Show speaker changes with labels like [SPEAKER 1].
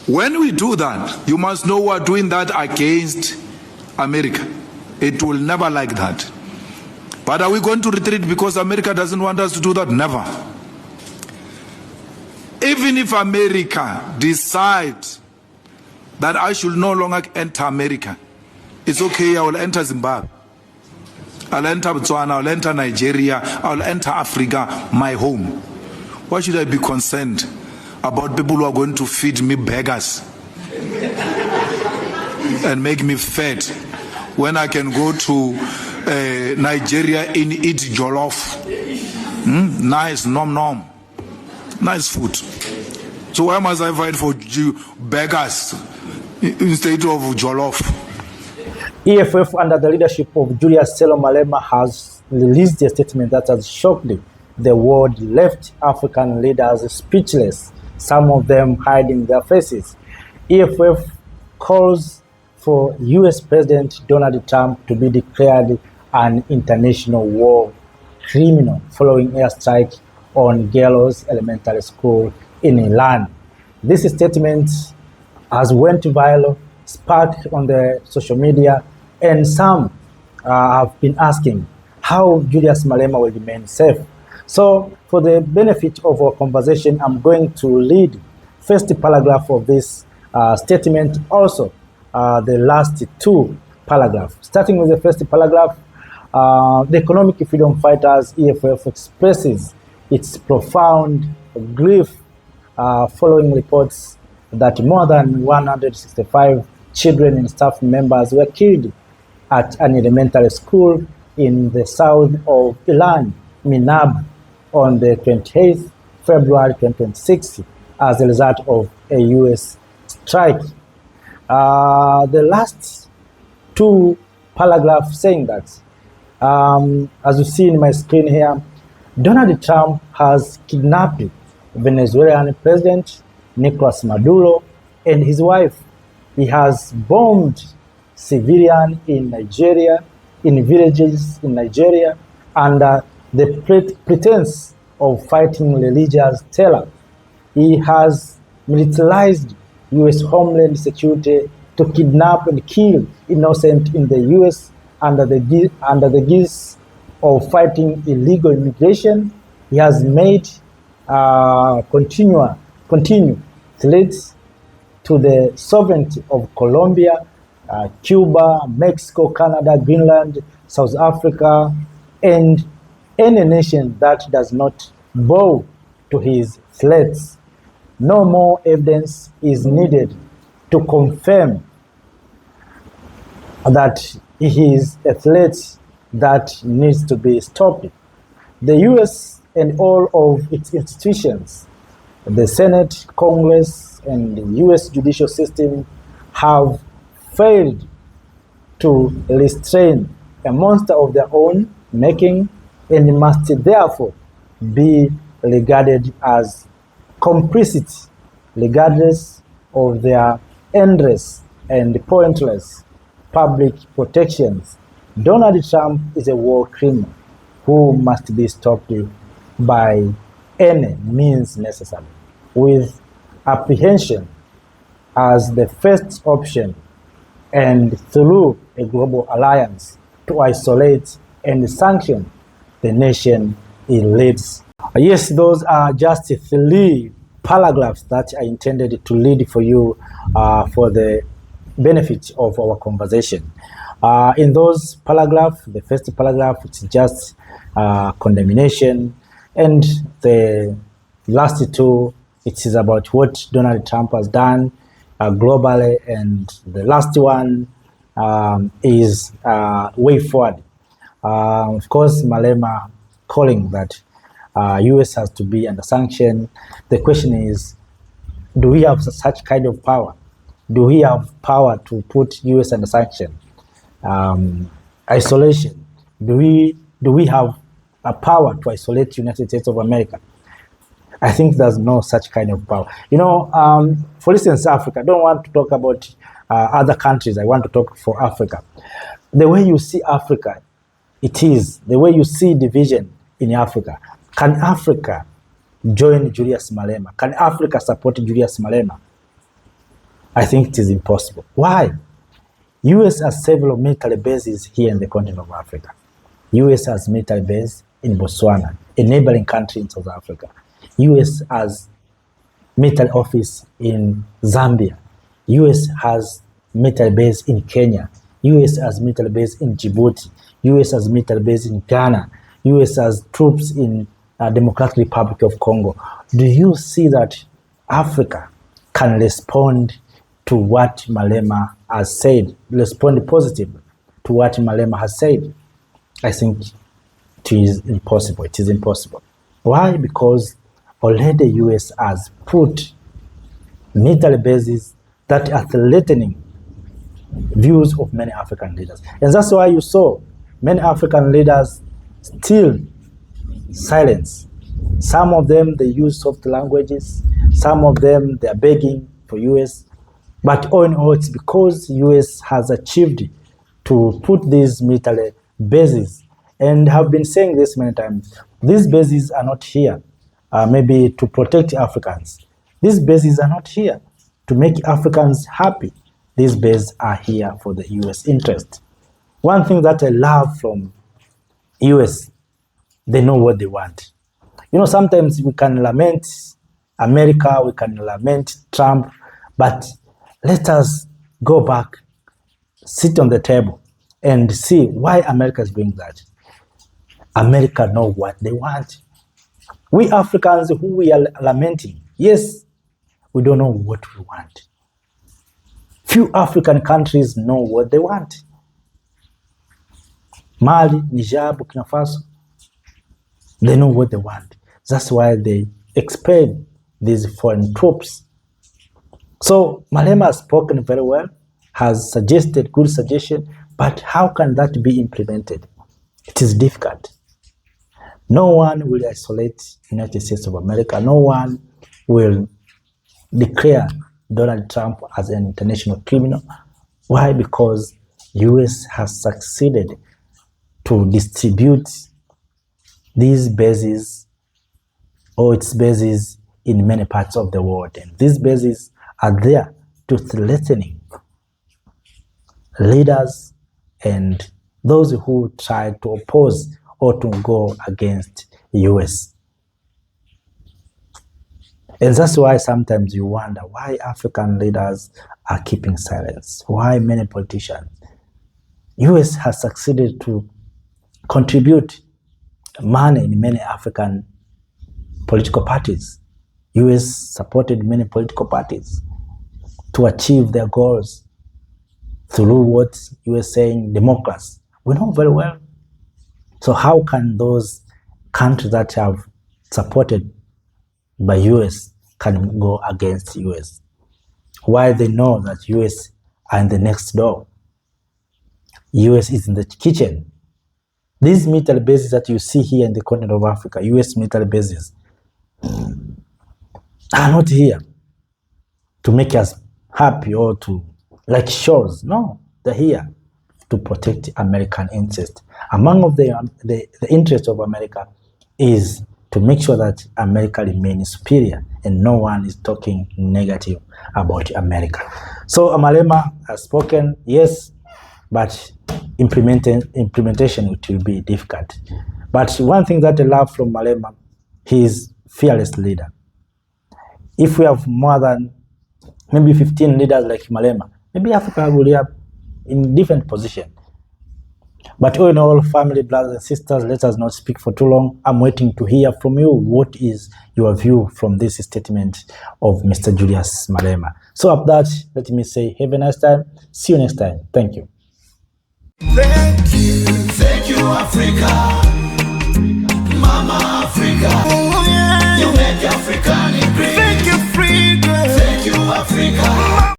[SPEAKER 1] When we do that, you must know we're doing that against America. It will never like that. But are we going to retreat because America doesn't want us to do that? Never. Even if America decides that I should no longer enter America, it's okay, I will enter Zimbabwe, I'll enter Botswana, I'll enter Nigeria, I'll enter Africa, my home. Why should I be concerned about people who are going to feed me beggars and make me fat when I can go to Nigeria and eat jollof? Nice, nom, nice food. So why must I fight for beggars instead of jollof?
[SPEAKER 2] EFF, under the leadership of Julius Malema, has released a statement that has shocked the world, left African leaders speechless, some of them hiding their faces. EFF calls for US President Donald Trump to be declared an international war criminal following airstrike on Girls Elementary School in Iran. This statement has went viral, sparked on the social media, and some have been asking how Julius Malema will remain safe. So for the benefit of our conversation, I'm going to read first paragraph of this statement, also the last two paragraphs. Starting with the first paragraph, the Economic Freedom Fighters, EFF, expresses its profound grief following reports that more than 165 children and staff members were killed at an elementary school in the south of Iran, Minab, on the 28th February 2026 as a result of a US strike. The last two paragraphs saying that, as you see in my screen here, Donald Trump has kidnapped Venezuelan President Nicolas Maduro and his wife. He has bombed civilians in Nigeria, in villages in Nigeria, under the pretense of fighting religious terror. He has militarized U.S. Homeland Security to kidnap and kill innocent in the U.S. under the guise of fighting illegal immigration. He has made continue threats to the sovereignty of Colombia, Cuba, Mexico, Canada, Greenland, South Africa, and any nation that does not bow to his threats. No more evidence is needed to confirm that he is a threat that needs to be stopped. The U.S. and all of its institutions, the Senate, Congress, and the U.S. judicial system have failed to restrain a monster of their own making and must therefore be regarded as complicit regardless of their endless and pointless public protections. Donald Trump is a war criminal who must be stopped by any means necessary, with apprehension as the first option and through a global alliance to isolate and sanction the nation he leads. Yes, those are just 3 paragraphs that I intended to read for you for the benefit of our conversation. In those paragraphs, the first paragraph, it's just condemnation, and the last two, it is about what Donald Trump has done globally, and the last one is way forward. Of course, Malema calling that US has to be under sanction. The question is, do we have such kind of power? Do we have power to put US under sanction? Isolation. Do we have a power to isolate the United States of America? I think there's no such kind of power. You know, for instance, Africa. I don't want to talk about other countries. I want to talk for Africa. The way you see Africa, it is the way you see division in Africa. Can Africa join Julius Malema? Can Africa support Julius Malema? I think it is impossible. Why? US has several military bases here in the continent of Africa. US has military base in Botswana, a neighboring country in South Africa. US has military office in Zambia. US has military base in Kenya. US has military base in Djibouti. US has military base in Ghana. US has troops in Democratic Republic of Congo. Do you see that Africa can respond to what Malema has said, respond positively to what Malema has said? I think it is impossible. It is impossible. Why? Because already US has put military bases that are threatening views of many African leaders. And that's why you saw many African leaders still silence. Some of them, they use soft languages. Some of them, they are begging for US. But all in all, it's because US has achieved to put these military bases. And have been saying this many times. These bases are not here maybe to protect Africans. These bases are not here to make Africans happy. These bases are here for the US interest. One thing that I love from US, they know what they want. You know, sometimes we can lament America, we can lament Trump, but let us go back, sit on the table, and see why America is doing that. America know what they want. We Africans who we are lamenting, yes, we don't know what we want. Few African countries know what they want. Mali, Niger, Burkina Faso, they know what they want. That's why they expel these foreign troops. So Malema has spoken very well, has suggested good suggestion, but how can that be implemented? It is difficult. No one will isolate United States of America. No one will declare Donald Trump as an international criminal. Why? Because US has succeeded to distribute these bases or its bases in many parts of the world. And these bases are there to threatening leaders and those who try to oppose or to go against the US. And that's why sometimes you wonder why African leaders are keeping silence, why many politicians. US has succeeded to contribute money in many African political parties. US supported many political parties to achieve their goals through what US saying democracy. We know very well. So how can those countries that have supported by US can go against US? Why? They know that US are in the next door. US is in the kitchen. These military bases that you see here in the continent of Africa, US military bases, are not here to make us happy or to like shows. No, they're here to protect American interests. Among of the interest of America is to make sure that America remains superior and no one is talking negative about America. So Malema has spoken, yes, but implementation it will be difficult. But one thing that I love from Malema, he is fearless leader. If we have more than maybe 15 leaders like Malema, maybe Africa will be in different position. But all in all, family, brothers and sisters, let us not speak for too long. I'm waiting to hear from you. What is your view from this statement of Mr. Julius Malema? So of that, let me say, have a nice time. See you next time. Thank you.
[SPEAKER 3] Thank you, Africa.